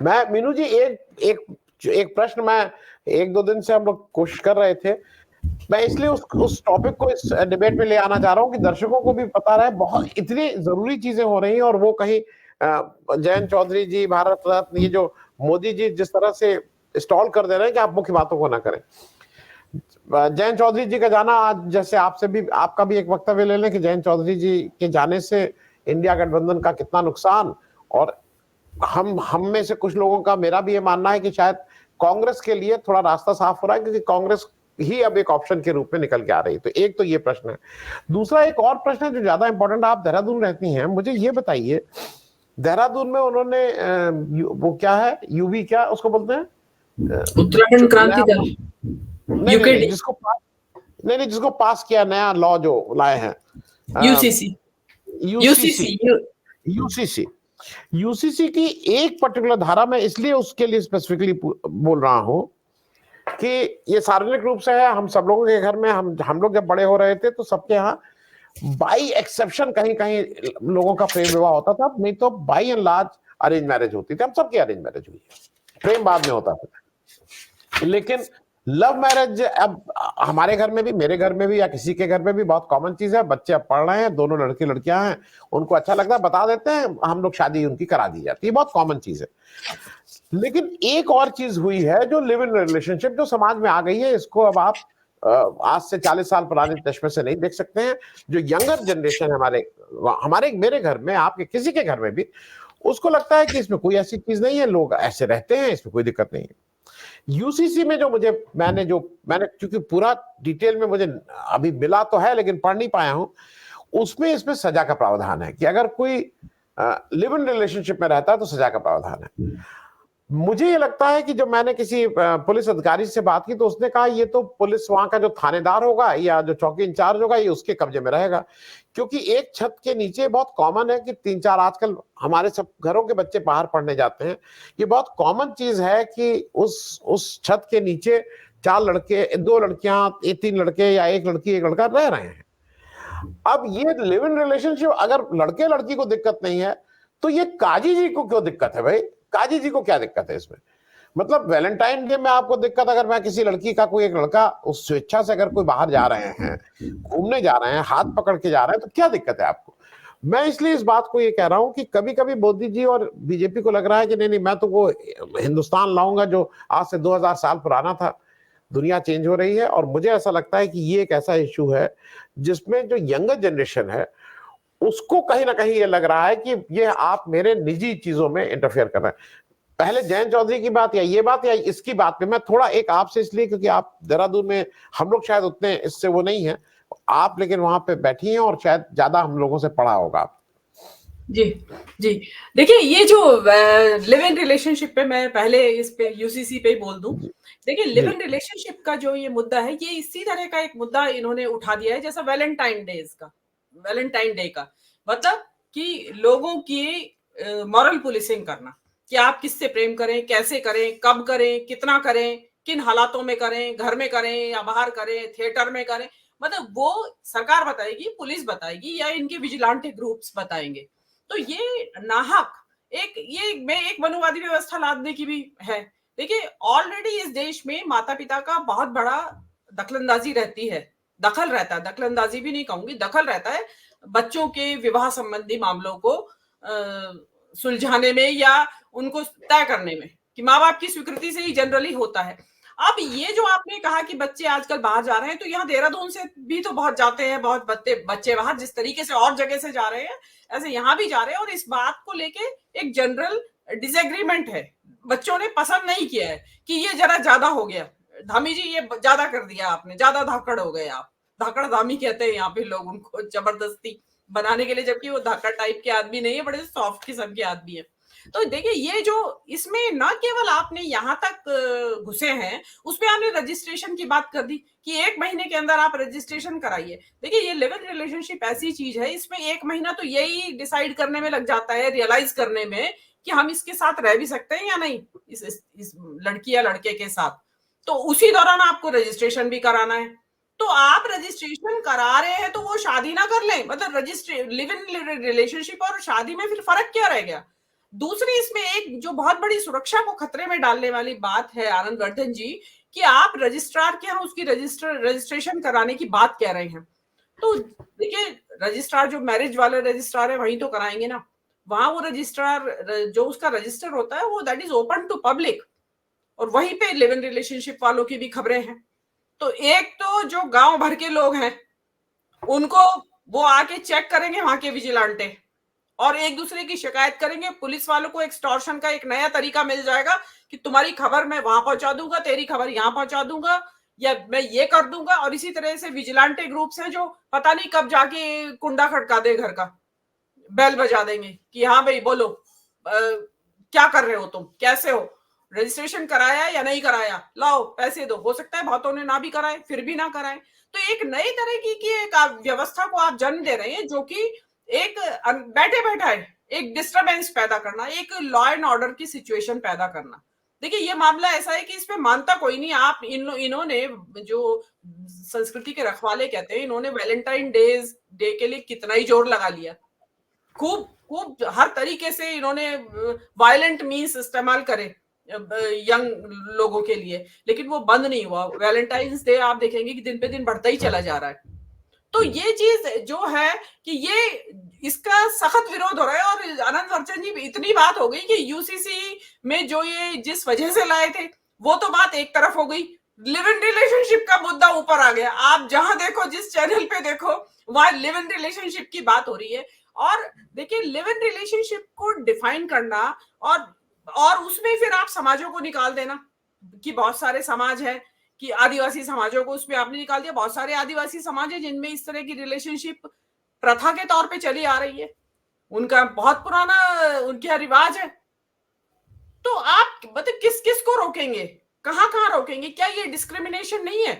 मैं मीनू जी एक एक एक प्रश्न, मैं एक दो दिन से हम लोग कोशिश कर रहे थे, मैं इसलिए उस टॉपिक को इस डिबेट में ले आना चाह रहा हूं कि दर्शकों को भी पता रहे, बहुत इतनी जरूरी चीजें हो रही हैं, और वो कहीं जयंत चौधरी जी, भारत रत्न, ये जो मोदी जी जिस तरह से स्टॉल कर दे रहे हैं कि आप मुख्य बातों को ना करें। जयंत चौधरी जी का जाना, आज जैसे आपसे भी, आपका भी एक वक्तव्य ले लें कि जयंत चौधरी जी के जाने से इंडिया गठबंधन का कितना नुकसान, और हम में से कुछ लोगों का, मेरा भी ये मानना है कि शायद कांग्रेस के लिए थोड़ा रास्ता साफ हो रहा है, क्योंकि कांग्रेस ही अब एक ऑप्शन के रूप में निकल के आ रही है। तो एक तो ये प्रश्न है। दूसरा एक और प्रश्न है जो ज्यादा इंपॉर्टेंट, आप देहरादून रहती हैं, मुझे ये बताइए, देहरादून में उन्होंने वो क्या है, यूबी क्या उसको बोलते हैं, उत्तराखंड क्रांति दल, नहीं नहीं नहीं, जिसको नहीं जिसको पास किया, नया लॉ जो लाए हैं, यूसीसी यूसीसी यूसीसी की एक पर्टिकुलर धारा में, इसलिए उसके लिए स्पेसिफिकली बोल रहा हूं कि ये सार्वजनिक रूप से है, हम सब लोगों के घर में, हम लोग जब बड़े हो रहे थे तो सबके यहाँ बाई एक्सेप्शन कहीं कहीं लोगों का प्रेम विवाह होता था, नहीं तो by and large arrange marriage होती थी। हम सबकी अरेंज मैरिज हुई है, प्रेम बाद में होता था। लेकिन लव मैरिज अब हमारे घर में भी, मेरे घर में भी, या किसी के घर में भी बहुत कॉमन चीज है। बच्चे अब पढ़ रहे हैं, दोनों लड़के लड़कियां हैं, उनको अच्छा लगता है, बता देते हैं, हम लोग शादी उनकी करा दी जाती है, बहुत कॉमन चीज है। लेकिन एक और चीज हुई है जो लिव इन रिलेशनशिप, जो समाज में आ गई है, इसको अब आप आज से 40 साल पुराने चश्मे से नहीं देख सकते हैं। जो यंगर जनरेशन है, हमारे मेरे घर में, आपके किसी के घर में भी, उसको लगता है कि इसमें कोई ऐसी चीज नहीं है, लोग ऐसे रहते हैं, इसमें कोई दिक्कत नहीं है। यूसीसी में जो मैंने क्योंकि पूरा डिटेल में मुझे अभी मिला तो है, लेकिन पढ़ नहीं पाया हूं, उसमें इसमें सजा का प्रावधान है कि अगर कोई लिव इन रिलेशनशिप में रहता है तो सजा का प्रावधान है। मुझे ये लगता है कि जब मैंने किसी पुलिस अधिकारी से बात की तो उसने कहा ये तो पुलिस, वहां का जो थानेदार होगा या जो चौकी इंचार्ज होगा, ये उसके कब्जे में रहेगा, क्योंकि एक छत के नीचे बहुत कॉमन है कि 3-4, आजकल हमारे सब घरों के बच्चे बाहर पढ़ने जाते हैं, ये बहुत कॉमन चीज है कि उस छत के नीचे 4 लड़के, 2 लड़कियां, 3 लड़के, या 1 लड़की 1 लड़का रह रहे हैं। अब ये लिव इन रिलेशनशिप अगर लड़के लड़की को दिक्कत नहीं है, तो ये काजी जी को क्यों दिक्कत है भाई? काजी जी को क्या दिक्कत है इसमें? मतलब वैलेंटाइन डे में आपको दिक्कत, अगर मैं किसी लड़की का, कोई एक लड़का उस स्वेच्छा से अगर कोई बाहर जा रहे हैं, घूमने जा रहे हैं, हाथ पकड़ के जा रहे हैं, तो क्या दिक्कत है आपको? मैं इसलिए इस बात को ये कह रहा हूं कि कभी कभी मोदी जी और बीजेपी को लग रहा है कि नहीं नहीं, मैं तो वो हिंदुस्तान लाऊंगा जो आज से 2000 साल पुराना था। दुनिया चेंज हो रही है, और मुझे ऐसा लगता है कि ये एक ऐसा इश्यू है जिसमें जो यंगर जनरेशन है उसको कहीं ना कहीं ये लग रहा है कि ये आप मेरे निजी चीजों में इंटरफेयर कर रहे हैं। पहले जयंत चौधरी की बात या ये बात या इसकी बात पे मैं थोड़ा एक आपसे, इसलिए क्योंकि आप देहरादून में, हम लोग शायद उतने इससे वो नहीं है आप, लेकिन वहां पे बैठी हैं और शायद ज्यादा हम लोगों से पढ़ा होगा। जी जी, देखिए ये जो लिव इन रिलेशनशिप पे, मैं पहले इस पे यूसीसी पे ही बोल दूं। देखिए लिव इन रिलेशनशिप का जो ये मुद्दा है, ये इसी तरह का एक मुद्दा इन्होंने उठा दिया है जैसा वैलेंटाइन डे का मतलब कि लोगों की मॉरल पुलिसिंग करना, कि आप किससे प्रेम करें, कैसे करें, कब करें, कितना करें, किन हालातों में करें, घर में करें या बाहर करें, थिएटर में करें, मतलब वो सरकार बताएगी, पुलिस बताएगी, या इनके विजिलेंट ग्रुप्स बताएंगे। तो ये नाहक एक मनुवादी व्यवस्था लादने की भी है। देखिए ऑलरेडी इस देश में माता पिता का बहुत बड़ा दखलंदाजी रहती है, दखल रहता है, दखलंदाजी भी नहीं कहूंगी, दखल रहता है बच्चों के विवाह संबंधी मामलों को सुलझाने में या उनको तय करने में, कि माँ बाप की स्वीकृति से ही जनरली होता है। अब ये जो आपने कहा कि बच्चे आजकल बाहर जा रहे हैं, तो यहाँ देहरादून से भी तो बहुत जाते हैं, बहुत बच्चे बाहर, जिस तरीके से और जगह से जा रहे हैं ऐसे यहाँ भी जा रहे हैं, और इस बात को लेके एक जनरल डिसएग्रीमेंट है। बच्चों ने पसंद नहीं किया है कि ये जरा ज्यादा हो गया, धामी जी ये ज्यादा कर दिया आपने, ज्यादा धाकड़ हो गए आप। धाकड़ धामी कहते हैं यहाँ पे लोग उनको, जबरदस्ती बनाने के लिए, जबकि वो धाकड़ टाइप के आदमी नहीं है, बड़े सॉफ्ट किस्म के आदमी है। तो देखिए ये जो इसमें न केवल आपने यहाँ तक घुसे हैं, उसमें आपने रजिस्ट्रेशन की बात कर दी कि 1 महीने के अंदर आप रजिस्ट्रेशन कराइए। देखिए ये लिव इन रिलेशनशिप ऐसी चीज है, इसमें 1 महीना तो यही डिसाइड करने में लग जाता है, रियलाइज करने में कि हम इसके साथ रह भी सकते हैं या नहीं, इस लड़की या लड़के के साथ। तो उसी दौरान आपको रजिस्ट्रेशन भी कराना है। तो आप रजिस्ट्रेशन करा रहे हैं तो वो शादी ना कर लें, मतलब लिव इन रिलेशनशिप और शादी में फिर फर्क क्या रह गया? दूसरी इसमें एक जो बहुत बड़ी सुरक्षा को खतरे में डालने वाली बात है आनंद वर्धन जी, कि आप रजिस्ट्रार के यहाँ उसकी रजिस्ट्रेशन कराने की बात कह रहे हैं। तो देखिए, रजिस्ट्रार जो मैरिज वाले रजिस्ट्रार है वहीं तो कराएंगे ना, वहां वो रजिस्ट्रार जो उसका रजिस्टर होता है वो that is open to public, और वहीं पे लिव इन रिलेशनशिप वालों की भी खबरें हैं। तो एक तो जो गांव भर के लोग हैं उनको वो आके चेक करेंगे वहां के विजिलेंटे, और एक दूसरे की शिकायत करेंगे। पुलिस वालों को एक्सटॉर्शन का एक नया तरीका मिल जाएगा कि तुम्हारी खबर मैं वहां पहुंचा दूंगा, तेरी खबर यहां पहुंचा दूंगा, या मैं ये कर दूंगा। और इसी तरह से विजिलेंटे ग्रुप्स हैं जो पता नहीं कब जाके कुंडा खटका दे घर का, बेल बजा देंगे कि हाँ भाई बोलो, क्या कर रहे हो तुम, कैसे हो, रजिस्ट्रेशन कराया या नहीं कराया, लाओ पैसे दो। हो सकता है बहुतों ने ना भी कराए, फिर भी ना कराए। तो एक नई तरह की एक व्यवस्था को आप जन्म दे रहे हैं, जो कि एक बैठे बैठाए एक डिस्टरबेंस पैदा करना, एक लॉ एंड ऑर्डर की सिचुएशन पैदा करना। देखिए, ये मामला ऐसा है कि इसमें मानता कोई नहीं। आप इन्होंने जो संस्कृति के रखवाले कहते हैं, इन्होंने वैलेंटाइन डे के लिए कितना ही जोर लगा लिया, खूब खूब हर तरीके से इन्होंने वायलेंट मीन्स इस्तेमाल करे यंग लोगों के लिए, लेकिन वो बंद नहीं हुआ। वैलेंटाइंस डे आप देखेंगे कि दिन पे दिन बढ़ता ही चला जा रहा है। तो ये चीज जो है कि ये इसका सख्त विरोध हो रहा है। और आनंद वर्धन जी, इतनी बात हो गई कि यूसीसी में जो ये जिस वजह से लाए थे वो तो बात एक तरफ हो गई, लिव इन रिलेशनशिप का मुद्दा ऊपर आ गया। आप जहां देखो, जिस चैनल पे देखो, वहां लिव इन रिलेशनशिप की बात हो रही है। और देखिए, लिव इन रिलेशनशिप को डिफाइन करना और उसमें फिर आप समाजों को निकाल देना कि बहुत सारे समाज है, कि आदिवासी समाजों को उसमें आपने निकाल दिया। बहुत सारे आदिवासी समाज है जिनमें इस तरह की रिलेशनशिप प्रथा के तौर पे चली आ रही है, उनका बहुत पुराना उनका रिवाज है। तो आप मतलब किस किस को रोकेंगे, कहां कहां रोकेंगे? क्या ये डिस्क्रिमिनेशन नहीं है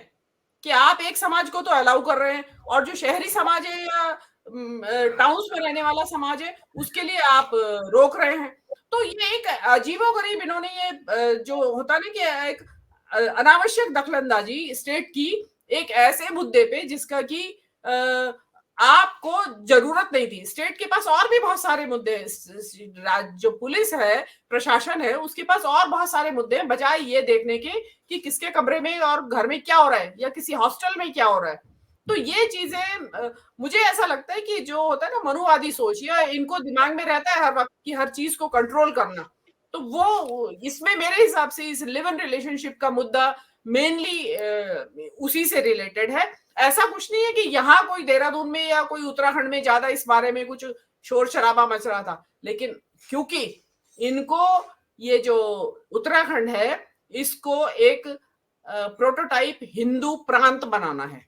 कि आप एक समाज को तो अलाउ कर रहे हैं और जो शहरी समाज है या टाउन्स में रहने वाला समाज है उसके लिए आप रोक रहे हैं? तो ये एक अजीबोगरीब इन्होंने ये जो होता ना कि एक अनावश्यक दखलंदाजी स्टेट की एक ऐसे मुद्दे पे जिसका कि आपको जरूरत नहीं थी। स्टेट के पास और भी बहुत सारे मुद्दे हैं, जो पुलिस है, प्रशासन है, उसके पास और बहुत सारे मुद्दे हैं, बजाय ये देखने के कि किसके कमरे में और घर में क्या हो रहा है या किसी हॉस्टल में क्या हो रहा है। तो ये चीजें मुझे ऐसा लगता है कि जो होता है ना मनुवादी सोच, या इनको दिमाग में रहता है हर वक्त की हर चीज को कंट्रोल करना, तो वो इसमें मेरे हिसाब से इस लिव इन रिलेशनशिप का मुद्दा मेनली उसी से रिलेटेड है। ऐसा कुछ नहीं है कि यहाँ कोई देहरादून में या कोई उत्तराखंड में ज्यादा इस बारे में कुछ शोर शराबा मच रहा था, लेकिन क्योंकि इनको ये जो उत्तराखंड है इसको एक प्रोटोटाइप हिंदू प्रांत बनाना है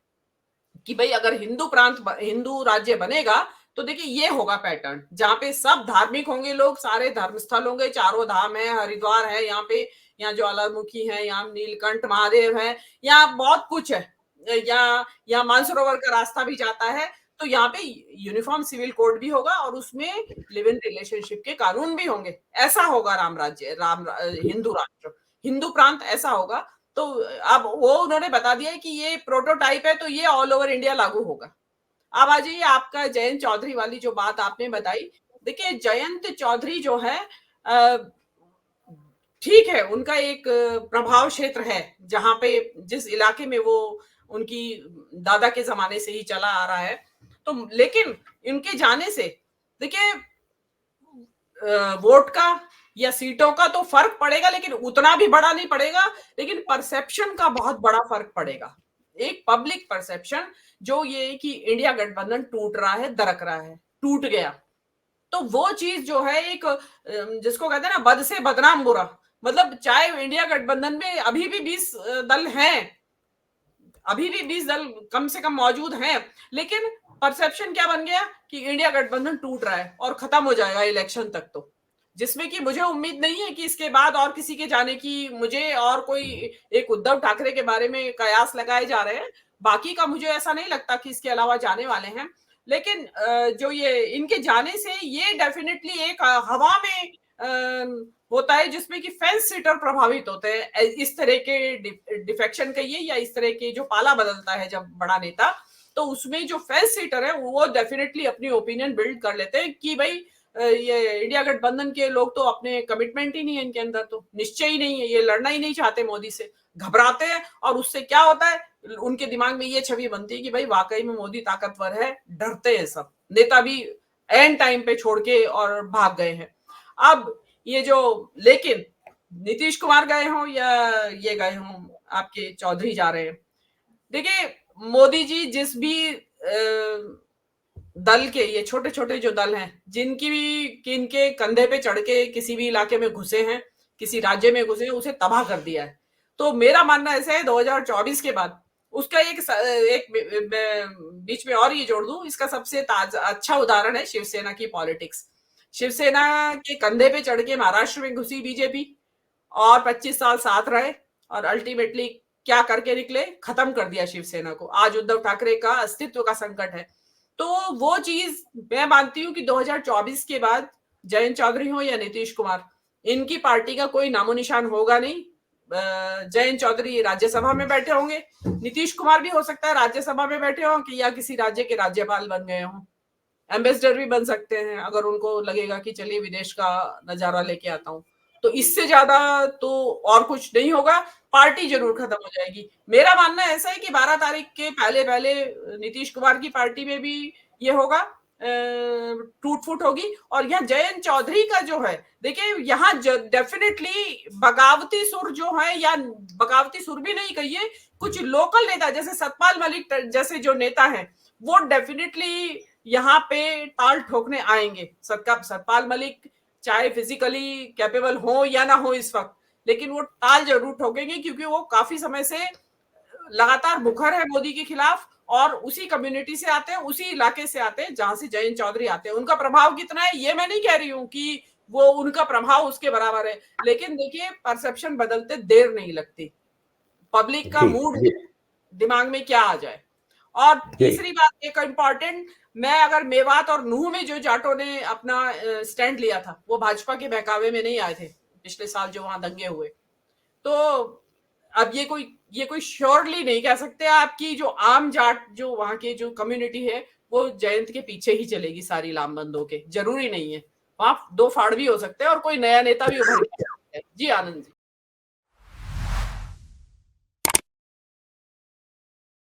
कि भाई अगर हिंदू राज्य बनेगा तो देखिए ये होगा पैटर्न, जहां पे सब धार्मिक होंगे लोग, सारे धर्म स्थल होंगे, चारों धाम है, हरिद्वार है यहाँ पे, यहाँ ज्वालामुखी है, यहाँ नीलकंठ महादेव है, यहाँ बहुत कुछ है, यहाँ मानसरोवर का रास्ता भी जाता है। तो यहाँ पे यूनिफॉर्म सिविल कोड भी होगा और उसमें लिव इन रिलेशनशिप के कानून भी होंगे। ऐसा होगा हिंदू राष्ट्र, हिंदू प्रांत ऐसा होगा। तो अब वो उन्होंने बता दिया है कि ये प्रोटोटाइप है, तो ये ऑल ओवर इंडिया लागू होगा। अब आ जाइए आपका जयंत चौधरी वाली जो बात आपने बताई। देखिए, जयंत चौधरी जो है ठीक है, उनका एक प्रभाव क्षेत्र है जहां पे जिस इलाके में वो उनकी दादा के जमाने से ही चला आ रहा है। तो लेकिन इनके जाने से देखिए वोट का या सीटों का तो फर्क पड़ेगा, लेकिन उतना भी बड़ा नहीं पड़ेगा, लेकिन परसेप्शन का बहुत बड़ा फर्क पड़ेगा। एक पब्लिक परसेप्शन जो ये कि इंडिया गठबंधन टूट रहा है, दरक रहा है, टूट गया, तो वो चीज जो है एक जिसको कहते हैं ना बद से बदनाम बुरा, मतलब चाहे इंडिया गठबंधन में अभी भी 20 दल हैं, अभी भी 20 दल कम से कम मौजूद हैं, लेकिन परसेप्शन क्या बन गया कि इंडिया गठबंधन टूट रहा है और खत्म हो जाएगा इलेक्शन तक। तो जिसमें कि मुझे उम्मीद नहीं है कि इसके बाद और किसी के जाने की, मुझे और कोई एक उद्धव ठाकरे के बारे में कयास लगाए जा रहे हैं, बाकी का मुझे ऐसा नहीं लगता कि इसके अलावा जाने वाले हैं। लेकिन जो ये इनके जाने से ये डेफिनेटली एक हवा में होता है जिसमें कि फेंस सीटर प्रभावित होते हैं। इस तरह के डिफेक्शन कहिए या इस तरह के जो पाला बदलता है जब बड़ा नेता, तो उसमें जो फेंस सीटर है वो डेफिनेटली अपनी ओपिनियन बिल्ड कर लेते हैं कि भाई ये इंडिया गठबंधन के लोग तो अपने कमिटमेंट ही नहीं है इनके अंदर, तो निश्चय ही नहीं है, ये लड़ना ही नहीं चाहते मोदी से, घबराते हैं। और उससे क्या होता है, उनके दिमाग में ये छवि बनती है कि भाई वाकई में मोदी ताकतवर है, डरते हैं सब नेता भी, एंड टाइम पे छोड़ के और भाग गए हैं। अब ये जो, लेकिन नीतीश कुमार गए हों या ये गए हों, आपके चौधरी जा रहे हैं, देखिए मोदी जी जिस भी दल के, ये छोटे छोटे जो दल हैं जिनकी भी, किनके कंधे पे चढ़ के किसी भी इलाके में घुसे हैं, किसी राज्य में घुसे हैं, उसे तबाह कर दिया है। तो मेरा मानना ऐसा है 2024 के बाद उसका एक बीच में और ये जोड़ दूं, इसका सबसे अच्छा उदाहरण है शिवसेना की पॉलिटिक्स। शिवसेना के कंधे पे चढ़ के महाराष्ट्र में घुसी बीजेपी और 25 साल साथ रहे और अल्टीमेटली क्या करके निकले, खत्म कर दिया शिवसेना को। आज उद्धव ठाकरे का अस्तित्व का संकट है। तो वो चीज मैं मानती हूँ कि 2024 के बाद जयंत चौधरी हो या नीतीश कुमार, इनकी पार्टी का कोई नामो निशान होगा नहीं। जयंत चौधरी राज्यसभा में बैठे होंगे, नीतीश कुमार भी हो सकता है राज्यसभा में बैठे हों कि या किसी राज्य के राज्यपाल बन गए हों, एम्बेसडर भी बन सकते हैं अगर उनको लगेगा कि चलिए विदेश का नजारा लेके आता हूं। तो इससे ज्यादा तो और कुछ नहीं होगा, पार्टी जरूर खत्म हो जाएगी। मेरा मानना ऐसा है कि 12 तारीख के पहले पहले नीतीश कुमार की पार्टी में भी ये होगा, टूट फूट होगी। और यहाँ जयंत चौधरी का जो है, देखिए यहाँ डेफिनेटली बगावती सुर जो है, या बगावती सुर भी नहीं कहिए, कुछ लोकल नेता जैसे सतपाल मलिक जैसे जो नेता हैं वो डेफिनेटली यहाँ पे ताल ठोकने आएंगे। सतपाल मलिक चाहे फिजिकली कैपेबल हो या ना हो इस वक्त, लेकिन वो ताल जरूर ठोकेंगे क्योंकि वो काफी समय से लगातार मुखर है मोदी के खिलाफ और उसी कम्युनिटी से आते हैं, उसी इलाके से आते हैं जहां से जयंत चौधरी आते हैं। उनका प्रभाव कितना है ये मैं नहीं कह रही हूं कि वो उनका प्रभाव उसके बराबर है, लेकिन देखिए परसेप्शन बदलते देर नहीं लगती, पब्लिक का मूड दिमाग में क्या आ जाए। और तीसरी बात एक इम्पॉर्टेंट, मैं अगर मेवात और नूह में जो जाटों ने अपना स्टैंड लिया था वो भाजपा के बहकावे में नहीं आए थे पिछले साल जो वहां दंगे हुए। तो अब ये कोई श्योरली नहीं कह सकते आपकी जो आम जाट जो वहां के जो कम्युनिटी है वो जयंत के पीछे ही चलेगी सारी लामबंदों के, जरूरी नहीं है, वहां दो फाड़ भी हो सकते हैं और कोई नया नेता भी उभर के। जी आनंद जी।